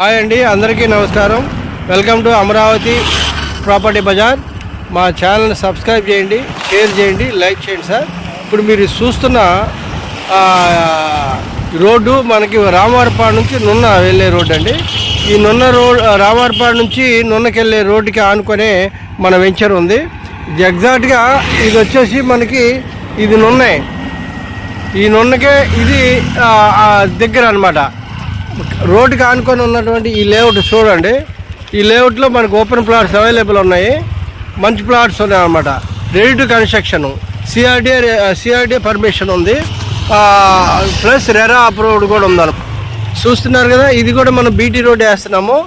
Hi అండి, అందరికీ నమస్కారం. Welcome to Amaravati property bazaar. మా ఛానల్ని సబ్స్క్రైబ్ చేయండి, షేర్ చేయండి, లైక్ చేయండి సార్. ఇప్పుడు మీరు చూస్తున్న రోడ్డు మనకి రామవారపాడు నుంచి నున్న వెళ్ళే రోడ్డు అండి. ఈ నున్న రామవారపాడు నుంచి నున్నకి వెళ్ళే రోడ్డుకి ఆనుకొనే మన వెంచర్ ఉంది. ఇది ఎగ్జాక్ట్గా ఇది వచ్చేసి మనకి ఇది నున్నే, ఈ నున్నకే ఇది దగ్గర అనమాట. రోడ్డుకి ఆనుకొని ఉన్నటువంటి ఈ లేఅవుట్ చూడండి. ఈ లేఅవుట్లో మనకు ఓపెన్ ప్లాట్స్ అవైలబుల్ ఉన్నాయి, మంచి ప్లాట్స్ ఉన్నాయి అన్నమాట. Ready to construction, CRDA permission ఉంది, ప్లస్ రెరా అప్రూవ్డ్ కూడా ఉందన్నమాట. చూస్తున్నారు కదా, ఇది కూడా మనం బీటీ రోడ్ వేస్తున్నాము.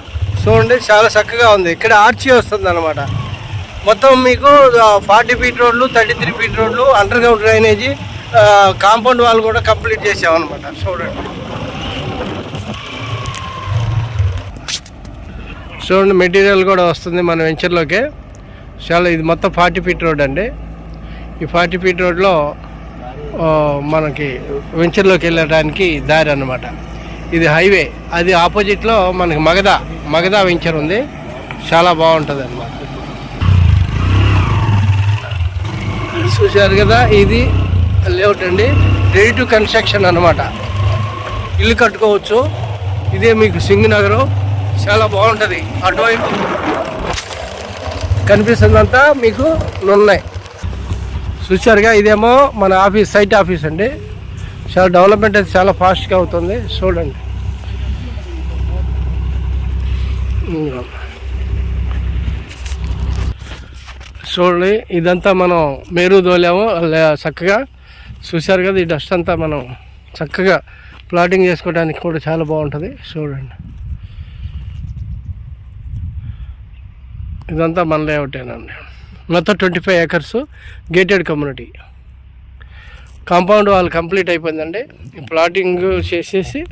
చూడండి, చాలా చక్కగా ఉంది. ఇక్కడ ఆర్చీ వస్తుంది అనమాట. మొత్తం మీకు 40 ఫీట్ రోడ్లు, 33 ఫీట్ రోడ్లు, under ground drainage, compound wall కూడా కంప్లీట్ చేసామన్నమాట. చూడండి మెటీరియల్ కూడా వస్తుంది మన వెంచర్లోకి. చాలా ఇది మొత్తం 40 ఫీట్ రోడ్ అండి. ఈ 40 ఫీట్ రోడ్లో మనకి వెంచర్లోకి వెళ్ళడానికి దారి అన్నమాట. ఇది హైవే, అది ఆపోజిట్లో మనకి మగధ వెంచర్ ఉంది. చాలా బాగుంటుంది అన్నమాట. చూశారు కదా, ఇది లేఅవుట్ అండి, రెడీ టు కన్స్ట్రక్షన్ అన్నమాట. ఇల్లు కట్టుకోవచ్చు. ఇదే మీకు సింగనగరం, చాలా బాగుంటుంది. అటువైపు కనిపిస్తుందంతా మీకు నున్నాయి. చూసారుగా, ఇదేమో మన ఆఫీస్, సైట్ ఆఫీస్ అండి. చాలా డెవలప్మెంట్ అయితే చాలా ఫాస్ట్గా అవుతుంది. చూడండి, చూడండి ఇదంతా మనం మేరు తోలాము చక్కగా. చూశారు కదా, ఈ డస్ట్ అంతా మనం చక్కగా ప్లాటింగ్ చేసుకోవడానికి కూడా చాలా బాగుంటుంది. చూడండి, ఇదంతా మన లేఅవుటేనండి. మొత్తం 25 acres gated community. Compound wall complete అయిపోయిందండి. ప్లాటింగ్ చేసేసి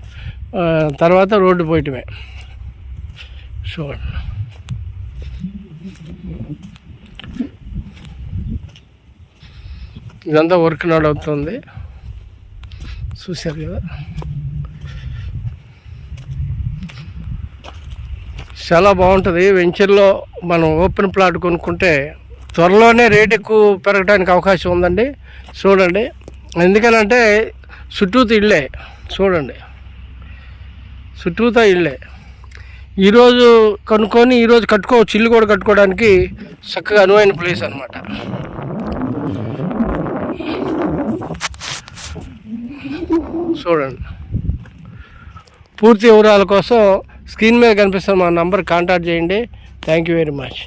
తర్వాత రోడ్డు పోయటమే. చూడండి, ఇదంతా వర్క్ నడుస్తుంది. చూశారు కదా, చాలా బాగుంటుంది. వెంచర్లో మనం ఓపెన్ ప్లాట్ కొనుక్కుంటే త్వరలోనే రేట్ ఎక్కువ పెరగడానికి అవకాశం ఉందండి. చూడండి, ఎందుకనంటే చుట్టూతో ఇళ్ళే. చూడండి, చుట్టూతో ఇళ్ళే. ఈరోజు కొనుక్కొని ఈరోజు కట్టుకోవచ్చు. ఇల్లు కూడా కట్టుకోవడానికి చక్కగా అనువైన ప్లేస్ అన్నమాట. చూడండి, పూర్తి వివరాల కోసం స్క్రీన్ మీద కనిపిస్తున్న మా నంబర్ కాంటాక్ట్ చేయండి. Thank you very much.